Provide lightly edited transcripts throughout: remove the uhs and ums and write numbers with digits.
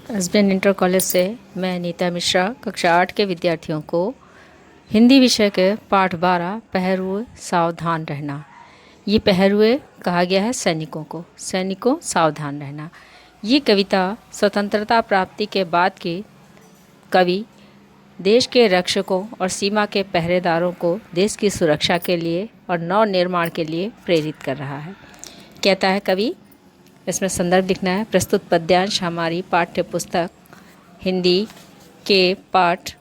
SBN inter college से मैं नीता मिश्रा कक्षा 8 के विद्यार्थियों को हिंदी विषय के पाठ 12 पहरुए सावधान रहना। ये पहरुए कहा गया है सैनिकों सावधान रहना। ये कविता स्वतंत्रता प्राप्ति के बाद की कवि देश के रक्षकों और सीमा के पहरेदारों को देश की सुरक्षा के लिए और नव निर्माण के लिए प्रेरित कर रहा है। कहता है कवि, इसमें संदर्भ लिखना है। प्रस्तुत पद्यांश हमारी पाठ्य पुस्तक हिंदी के पाठ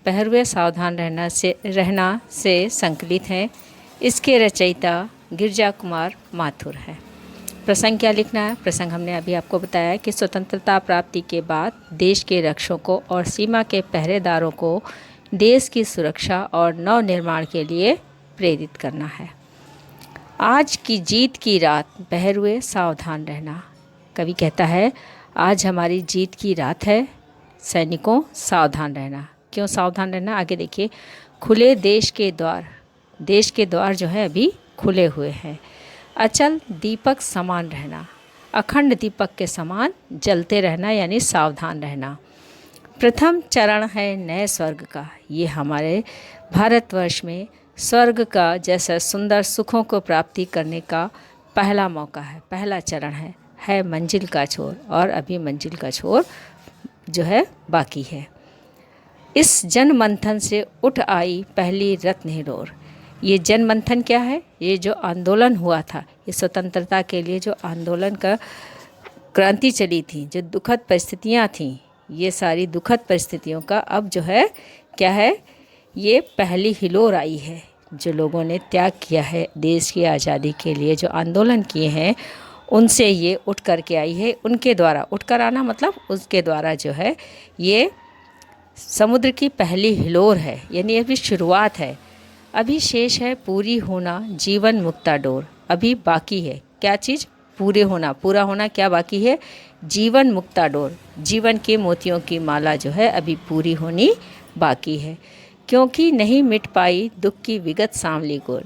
पहरुए सावधान रहना से संकलित हैं। इसके रचयिता गिरजा कुमार माथुर है। प्रसंग क्या लिखना है? प्रसंग हमने अभी आपको बताया कि स्वतंत्रता प्राप्ति के बाद देश के रक्षकों और सीमा के पहरेदारों को देश की सुरक्षा और नव निर्माण के लिए प्रेरित करना है। आज की जीत की रात पहरुए सावधान रहना। कवि कहता है आज हमारी जीत की रात है, सैनिकों सावधान रहना। क्यों सावधान रहना? आगे देखिए। खुले देश के द्वार जो है अभी खुले हुए हैं। अचल दीपक समान रहना, अखंड दीपक के समान जलते रहना, यानी सावधान रहना। प्रथम चरण है नए स्वर्ग का। ये हमारे भारतवर्ष में स्वर्ग का जैसा सुंदर सुखों को प्राप्ति करने का पहला मौका है, पहला चरण है मंजिल का छोर, और अभी मंजिल का छोर जो है बाकी है। इस जन मंथन से उठ आई पहली रत्न हिलोर। ये जन मंथन क्या है? ये जो आंदोलन हुआ था, ये स्वतंत्रता के लिए जो आंदोलन का क्रांति चली थी, जो दुखद परिस्थितियाँ थीं, ये सारी दुखद परिस्थितियों का अब जो है क्या है, ये पहली हिलोर आई है। जो लोगों ने त्याग किया है देश की आज़ादी के लिए, जो आंदोलन किए हैं, उनसे ये उठ कर के आई है। उनके द्वारा उठ कर आना मतलब उसके द्वारा जो है ये समुद्र की पहली हिलोर है, यानी अभी शुरुआत है। अभी शेष है पूरी होना जीवन मुक्ता डोर। अभी बाकी है क्या चीज़? पूरे होना, पूरा होना क्या बाकी है? जीवन मुक्ता डोर, जीवन के मोतियों की माला जो है अभी पूरी होनी बाकी है। क्योंकि नहीं मिट पाई दुख की विगत सांवली कोर।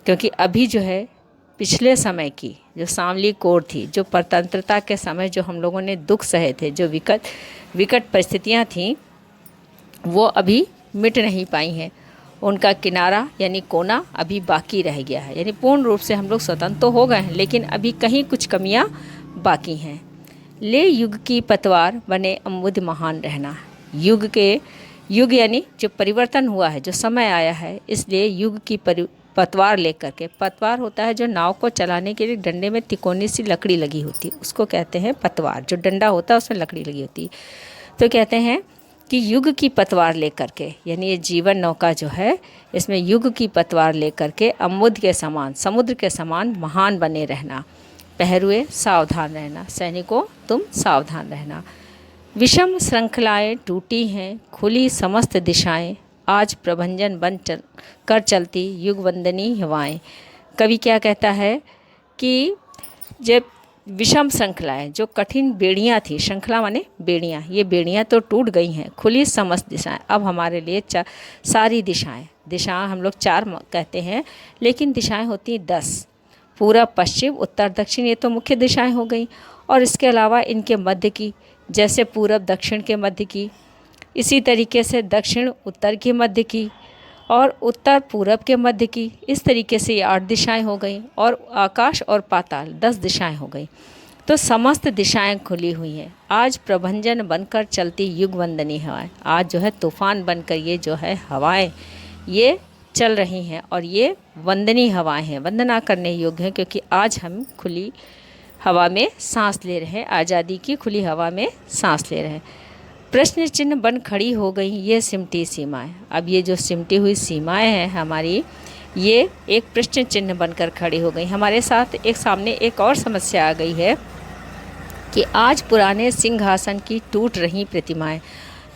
क्योंकि अभी जो है पिछले समय की जो सांवली कोर थी, जो स्वतंत्रता के समय जो हम लोगों ने दुख सहे थे, जो विकट परिस्थितियाँ थीं, वो अभी मिट नहीं पाई हैं। उनका किनारा यानी कोना अभी बाकी रह गया है। यानी पूर्ण रूप से हम लोग स्वतंत्र तो हो गए हैं, लेकिन अभी कहीं कुछ कमियां बाकी हैं। ले युग की पतवार बने अम्बुद महान रहना। युग यानी जो परिवर्तन हुआ है, जो समय आया है, इसलिए युग की पतवार लेकर के, पतवार होता है जो नाव को चलाने के लिए डंडे में तिकोनी सी लकड़ी लगी होती है, उसको कहते हैं पतवार। जो डंडा होता है उसमें लकड़ी लगी होती है। तो कहते हैं कि युग की पतवार लेकर के, यानी ये जीवन नौका जो है, इसमें युग की पतवार लेकर के अम्बुद के समान, समुद्र के समान महान बने रहना। पहरुए सावधान रहना, सैनिकों तुम सावधान रहना। विषम श्रृंखलाएं टूटी हैं, खुली समस्त दिशाएं, आज प्रभंजन बन कर चलती युग वंदनी हवाएं। कवि क्या कहता है कि जब विषम श्रृंखलाएं, जो कठिन बेड़ियां थी, श्रृंखला माने बेड़ियां, ये बेड़ियां तो टूट गई हैं। खुली समस्त दिशाएं, अब हमारे लिए सारी दिशाएं हम लोग 4 कहते हैं, लेकिन दिशाएं होती 10। पूरब पश्चिम उत्तर दक्षिण, ये तो मुख्य दिशाएं हो गई, और इसके अलावा इनके मध्य की, जैसे पूरब दक्षिण के मध्य की, इसी तरीके से दक्षिण उत्तर के मध्य की, और उत्तर पूरब के मध्य की। इस तरीके से ये 8 दिशाएं हो गई, और आकाश और पाताल 10 दिशाएं हो गई। तो समस्त दिशाएं खुली हुई हैं। आज प्रभंजन बनकर चलती युग वंदनी हवाएं। आज जो है तूफान बनकर ये जो है हवाएं ये चल रही हैं, और ये वंदनी हवाएं हैं, वंदना करने योग्य हैं, क्योंकि आज हम खुली हवा में सांस ले रहे हैं, आज़ादी की खुली हवा में सांस ले रहे हैं। प्रश्न चिन्ह बन खड़ी हो गई ये सिमटी सीमाएं। अब ये जो सिमटी हुई सीमाएं हैं हमारी, ये एक प्रश्न चिन्ह बनकर खड़ी हो गई। हमारे साथ एक सामने एक और समस्या आ गई है कि आज पुराने सिंहासन की टूट रही प्रतिमाएं।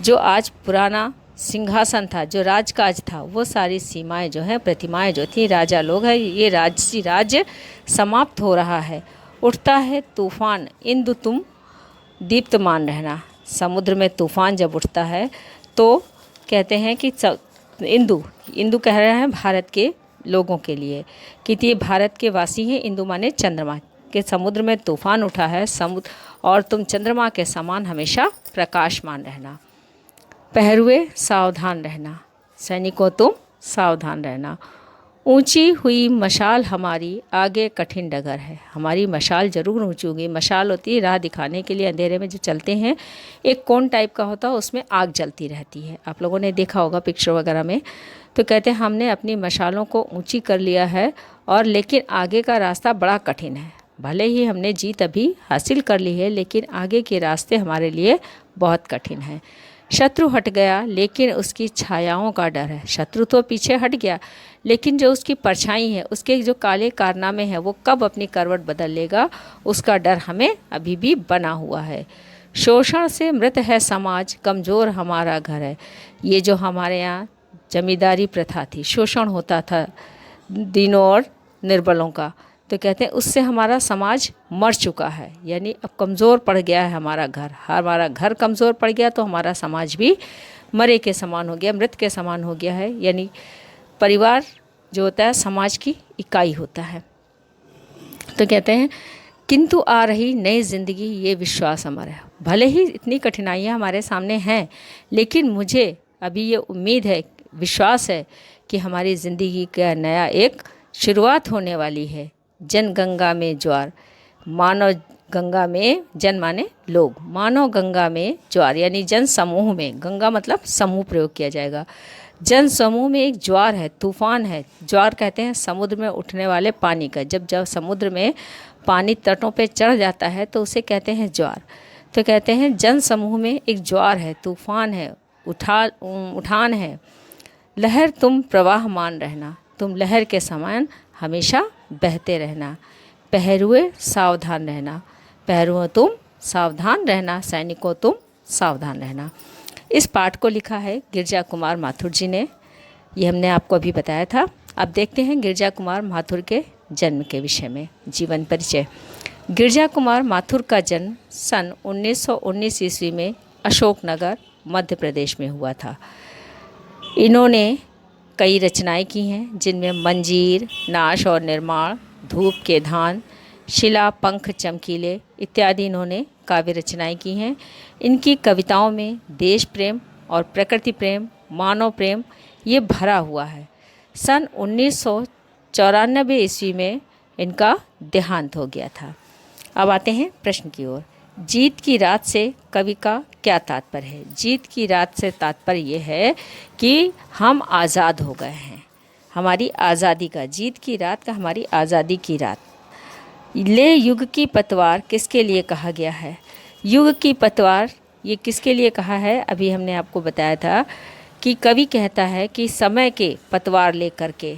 जो आज पुराना सिंहासन था, जो राजकाज था, वो सारी सीमाएं जो हैं, प्रतिमाएं जो थी, राजा लोग हैं, ये राज्य समाप्त हो रहा है। उठता है तूफान इंदु तुम दीप्तमान रहना। समुद्र में तूफान जब उठता है तो कहते हैं कि इंदु कह रहे हैं भारत के लोगों के लिए कि ये भारत के वासी हैं। इंदु माने चंद्रमा, कि समुद्र में तूफान उठा है समुद्र, और तुम चंद्रमा के समान हमेशा प्रकाशमान रहना। पहरुए सावधान रहना, सैनिकों तुम सावधान रहना। ऊंची हुई मशाल हमारी आगे कठिन डगर है। हमारी मशाल ज़रूर ऊंची होगी। मशाल होती है राह दिखाने के लिए, अंधेरे में जो चलते हैं, एक कोन टाइप का होता है, उसमें आग जलती रहती है। आप लोगों ने देखा होगा पिक्चर वगैरह में। तो कहते हैं हमने अपनी मशालों को ऊंची कर लिया है, और लेकिन आगे का रास्ता बड़ा कठिन है। भले ही हमने जीत अभी हासिल कर ली है, लेकिन आगे के रास्ते हमारे लिए बहुत कठिन है। शत्रु हट गया लेकिन उसकी छायाओं का डर है। शत्रु तो पीछे हट गया, लेकिन जो उसकी परछाई है, उसके जो काले कारनामे हैं, वो कब अपनी करवट बदल लेगा, उसका डर हमें अभी भी बना हुआ है। शोषण से मृत है समाज, कमज़ोर हमारा घर है। ये जो हमारे यहाँ जमींदारी प्रथा थी, शोषण होता था दीनों और निर्बलों का, तो कहते हैं उससे हमारा समाज मर चुका है, यानी अब कमज़ोर पड़ गया है हमारा घर। हमारा घर कमज़ोर पड़ गया तो हमारा समाज भी मरे के समान हो गया, मृत के समान हो गया है। यानी परिवार जो होता है समाज की इकाई होता है। तो कहते हैं किंतु आ रही नई ज़िंदगी ये विश्वास अमर है। भले ही इतनी कठिनाइयाँ हमारे सामने हैं, लेकिन मुझे अभी ये उम्मीद है, विश्वास है कि हमारी ज़िंदगी का नया एक शुरुआत होने वाली है। जन गंगा में ज्वार, मानव गंगा में, जन माने लोग, मानव गंगा में ज्वार, यानी जन समूह में, गंगा मतलब समूह प्रयोग किया जाएगा। जन समूह में एक ज्वार है, तूफान है। ज्वार कहते हैं समुद्र में उठने वाले पानी का। जब जब समुद्र में पानी तटों पे चढ़ जाता है तो उसे कहते हैं ज्वार। तो कहते हैं जन समूह में एक ज्वार है, तूफान है, उठान है। लहर तुम प्रवाहमान रहना, तुम लहर के समान हमेशा बहते रहना। पहरुए सावधान रहना, पहरुओं तुम सावधान रहना, सैनिकों तुम सावधान रहना। इस पाठ को लिखा है गिरजा कुमार माथुर जी ने। ये हमने आपको अभी बताया था। अब देखते हैं गिरजा कुमार माथुर के जन्म के विषय में। जीवन परिचय। गिरजा कुमार माथुर का जन्म सन 1919 ईस्वी में अशोकनगर मध्य प्रदेश में हुआ था। इन्होंने कई रचनाएं की हैं, जिनमें मंजीर, नाश और निर्माण, धूप के धान, शिला, पंख चमकीले इत्यादि इन्होंने काव्य रचनाएं की हैं। इनकी कविताओं में देश प्रेम और प्रकृति प्रेम, मानव प्रेम ये भरा हुआ है। सन 1994 ईस्वी में इनका देहांत हो गया था। अब आते हैं प्रश्न की ओर। जीत की रात से कवि का क्या तात्पर्य है? जीत की रात से तात्पर्य ये है कि हम आज़ाद हो गए हैं, हमारी आज़ादी का, जीत की रात का हमारी आज़ादी की रात। ले युग की पतवार किसके लिए कहा गया है? युग की पतवार ये किसके लिए कहा है? अभी हमने आपको बताया था कि कवि कहता है कि समय के पतवार ले करके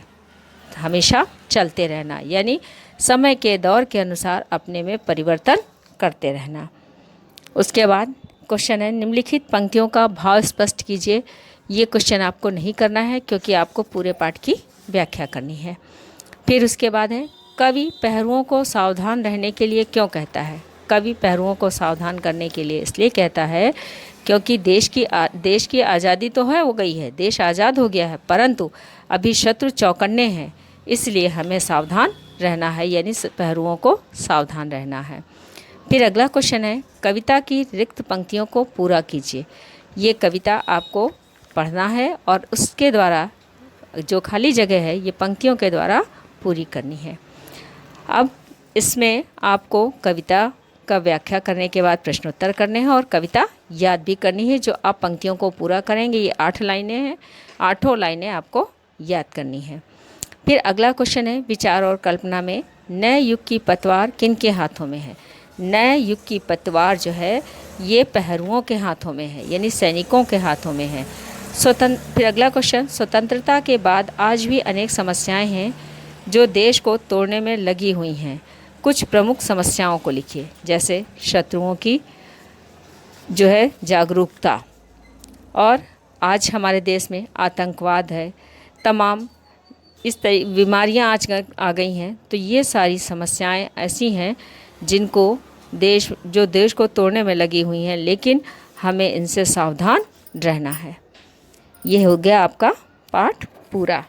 हमेशा चलते रहना, यानी समय के दौर के अनुसार अपने में परिवर्तन करते रहना। उसके बाद क्वेश्चन है निम्नलिखित पंक्तियों का भाव स्पष्ट कीजिए। ये क्वेश्चन आपको नहीं करना है क्योंकि आपको पूरे पाठ की व्याख्या करनी है। फिर उसके बाद है कवि पहरुओं को सावधान रहने के लिए क्यों कहता है? कवि पहरुओं को सावधान करने के लिए इसलिए कहता है क्योंकि देश की आज़ादी तो हो गई है, देश आज़ाद हो गया है, परंतु अभी शत्रु चौकन्ने हैं, इसलिए हमें सावधान रहना है, यानी पहरुओं को सावधान रहना है। फिर अगला क्वेश्चन है कविता की रिक्त पंक्तियों को पूरा कीजिए। ये कविता आपको पढ़ना है और उसके द्वारा जो खाली जगह है ये पंक्तियों के द्वारा पूरी करनी है। अब इसमें आपको कविता का व्याख्या करने के बाद प्रश्नोत्तर करने हैं और कविता याद भी करनी है। जो आप पंक्तियों को पूरा करेंगे, ये 8 लाइनें हैं, 8 लाइनें आपको याद करनी है। फिर अगला क्वेश्चन है विचार और कल्पना में नए युग की पतवार किन के हाथों में है? नए युग की पतवार जो है ये पहरुओं के हाथों में है, यानी सैनिकों के हाथों में है। फिर अगला क्वेश्चन स्वतंत्रता के बाद आज भी अनेक समस्याएं हैं जो देश को तोड़ने में लगी हुई हैं। कुछ प्रमुख समस्याओं को लिखिए, जैसे शत्रुओं की जो है जागरूकता, और आज हमारे देश में आतंकवाद है, तमाम इस बीमारियां आज आ गई हैं। तो ये सारी समस्याएं ऐसी हैं जिनको देश को तोड़ने में लगी हुई हैं, लेकिन हमें इनसे सावधान रहना है। ये हो गया आपका पाठ पूरा।